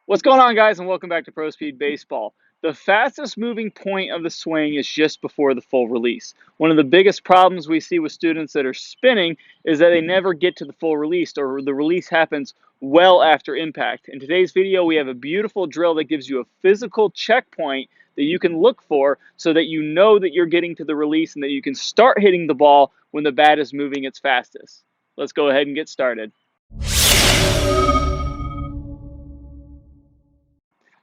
What's going on, guys, and welcome back to Pro Speed Baseball. The fastest moving point of the swing is just before the full release. One of the biggest problems we see with students that are spinning is that they never get to the full release, or the release happens well after impact. In today's video, we have a beautiful drill that gives you a physical checkpoint that you can look for so that you know that you're getting to the release and that you can start hitting the ball when the bat is moving its fastest. Let's go ahead and get started.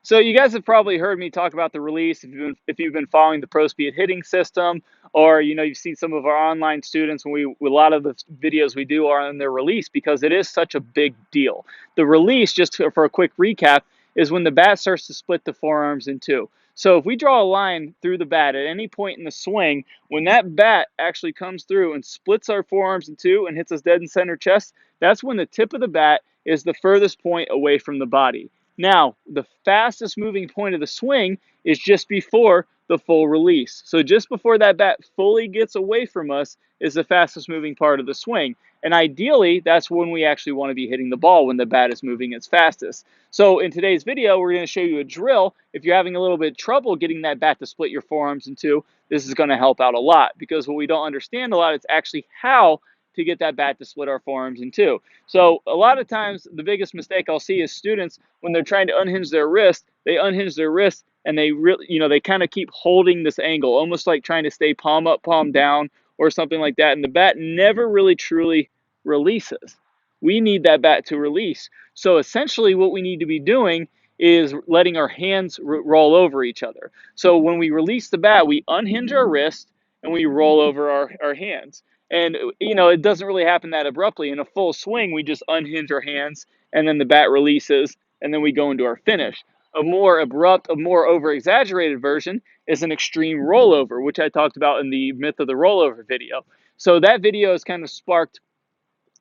So you guys have probably heard me talk about the release if you've been following the Pro Speed hitting system, or you've seen some of our online students. When a lot of the videos we do are on their release because it is such a big deal. The release, just for a quick recap, is when the bat starts to split the forearms in two. So if we draw a line through the bat at any point in the swing, when that bat actually comes through and splits our forearms in two and hits us dead in center chest, that's when the tip of the bat is the furthest point away from the body. Now, the fastest moving point of the swing is just before the full release. So just before that bat fully gets away from us is the fastest moving part of the swing. And ideally, that's when we actually want to be hitting the ball, when the bat is moving its fastest. So in today's video, we're going to show you a drill. If you're having a little bit of trouble getting that bat to split your forearms in two, this is going to help out a lot, because what we don't understand a lot is actually how to get that bat to split our forearms in two. So a lot of times, the biggest mistake I'll see is students, when they're trying to unhinge their wrist, they unhinge their wrist and they really, they kind of keep holding this angle, almost like trying to stay palm up, palm down, or something like that. And the bat never really truly releases. We need that bat to release. So essentially what we need to be doing is letting our hands roll over each other. So when we release the bat, we unhinge our wrist and we roll over our hands. And, it doesn't really happen that abruptly. In a full swing, we just unhinge our hands and then the bat releases and then we go into our finish. A more abrupt, a more over-exaggerated version is an extreme rollover, which I talked about in the Myth of the Rollover video. So that video has kind of sparked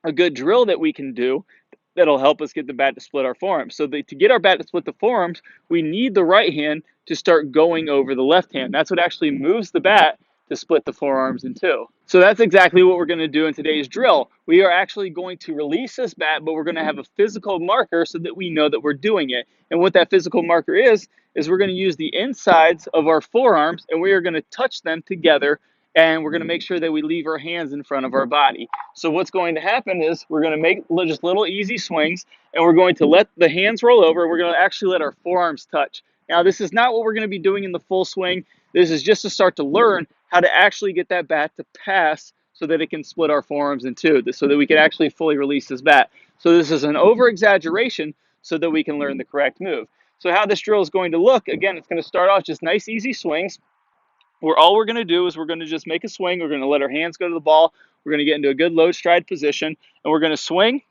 a good drill that we can do that'll help us get the bat to split our forearms. So to get our bat to split the forearms, we need the right hand to start going over the left hand. That's what actually moves the bat to split the forearms in two. So that's exactly what we're going to do in today's drill. We are actually going to release this bat, but we're going to have a physical marker so that we know that we're doing it. And what that physical marker is we're going to use the insides of our forearms and we are going to touch them together, and we're going to make sure that we leave our hands in front of our body. So what's going to happen is we're going to make just little easy swings, and we're going to let the hands roll over. We're going to actually let our forearms touch. Now, this is not what we're going to be doing in the full swing. This is just to start to learn how to actually get that bat to pass so that it can split our forearms in two, so that we can actually fully release this bat. So this is an over-exaggeration so that we can learn the correct move. So how this drill is going to look, again, it's going to start off just nice, easy swings, where all we're going to do is we're going to just make a swing. We're going to let our hands go to the ball. We're going to get into a good low stride position, and we're going to swing,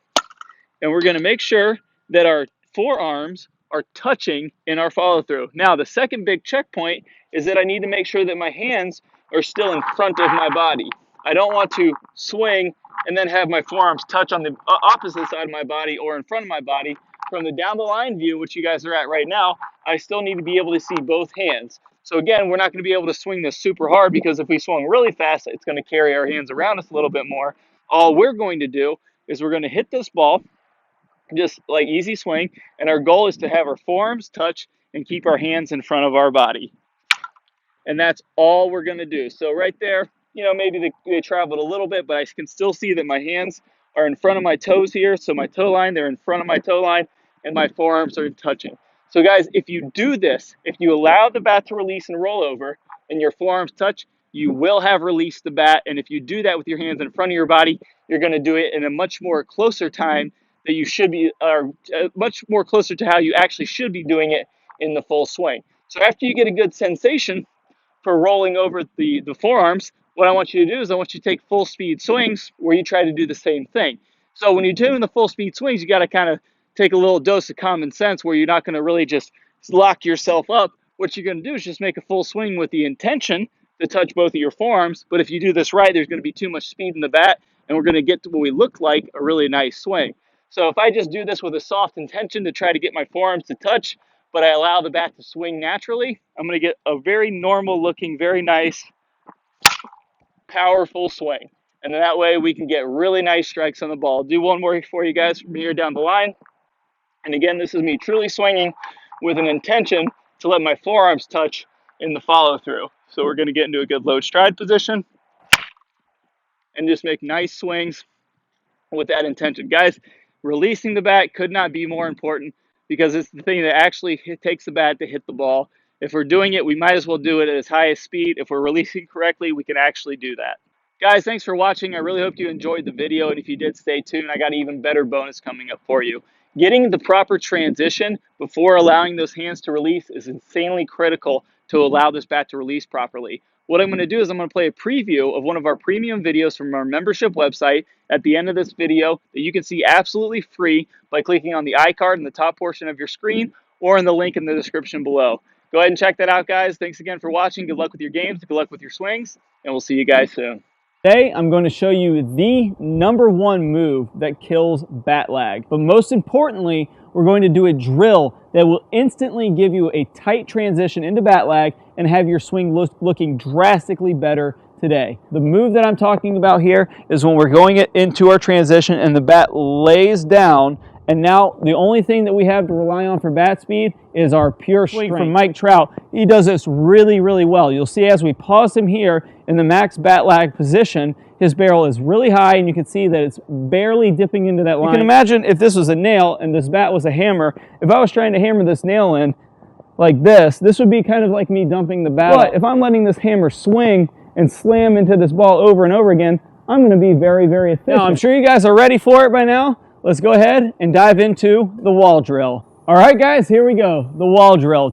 and we're going to make sure that our forearms are touching in our follow through. Now, the second big checkpoint is that I need to make sure that my hands are still in front of my body. I don't want to swing and then have my forearms touch on the opposite side of my body or in front of my body. From the down the line view, which you guys are at right now, I still need to be able to see both hands. So again, we're not going to be able to swing this super hard, because if we swung really fast, it's going to carry our hands around us a little bit more. All we're going to do is we're going to hit this ball, just like easy swing, and our goal is to have our forearms touch and keep our hands in front of our body. And that's all we're going to do. So right there, maybe they traveled a little bit, but I can still see that my hands are in front of my toes here. So my toe line, they're in front of my toe line, and my forearms are touching. So guys, if you do this, if you allow the bat to release and roll over and your forearms touch, you will have released the bat. And if you do that with your hands in front of your body, you're going to do it in a much more closer time that you should be, much more closer to how you actually should be doing it in the full swing. So after you get a good sensation for rolling over the forearms, what I want you to do is I want you to take full speed swings where you try to do the same thing. So when you're doing the full speed swings, you got to kind of take a little dose of common sense, where you're not going to really just lock yourself up. What you're going to do is just make a full swing with the intention to touch both of your forearms. But if you do this right, there's going to be too much speed in the bat, and we're going to get to what we look like a really nice swing. So if I just do this with a soft intention to try to get my forearms to touch, but I allow the bat to swing naturally, I'm going to get a very normal looking, very nice, powerful swing. And then that way we can get really nice strikes on the ball. Do one more for you guys from here down the line. And again, this is me truly swinging with an intention to let my forearms touch in the follow through. So we're going to get into a good low stride position and just make nice swings with that intention. Guys, releasing the bat could not be more important because it's the thing that actually takes the bat to hit the ball. If we're doing it, we might as well do it at as high a speed. If we're releasing correctly, we can actually do that. Guys, thanks for watching. I really hope you enjoyed the video, and if you did, stay tuned. I got an even better bonus coming up for you. Getting the proper transition before allowing those hands to release is insanely critical to allow this bat to release properly. What I'm going to do is I'm going to play a preview of one of our premium videos from our membership website at the end of this video that you can see absolutely free by clicking on the iCard in the top portion of your screen or in the link in the description below. Go ahead and check that out, guys. Thanks again for watching. Good luck with your games. Good luck with your swings, and we'll see you guys soon. Today, I'm going to show you the #1 move that kills bat lag. But most importantly, we're going to do a drill that will instantly give you a tight transition into bat lag and have your swing looking drastically better today. The move that I'm talking about here is when we're going into our transition and the bat lays down, and now the only thing that we have to rely on for bat speed is our pure strength. From Mike Trout, he does this really, really well. You'll see as we pause him here in the max bat lag position, his barrel is really high and you can see that it's barely dipping into that line. You can imagine if this was a nail and this bat was a hammer, if I was trying to hammer this nail in like this would be kind of like me dumping the bat. But if I'm letting this hammer swing and slam into this ball over and over again, I'm going to be very, very efficient. Now, I'm sure you guys are ready for it by now. Let's go ahead and dive into the wall drill. All right, guys, here we go, the wall drill.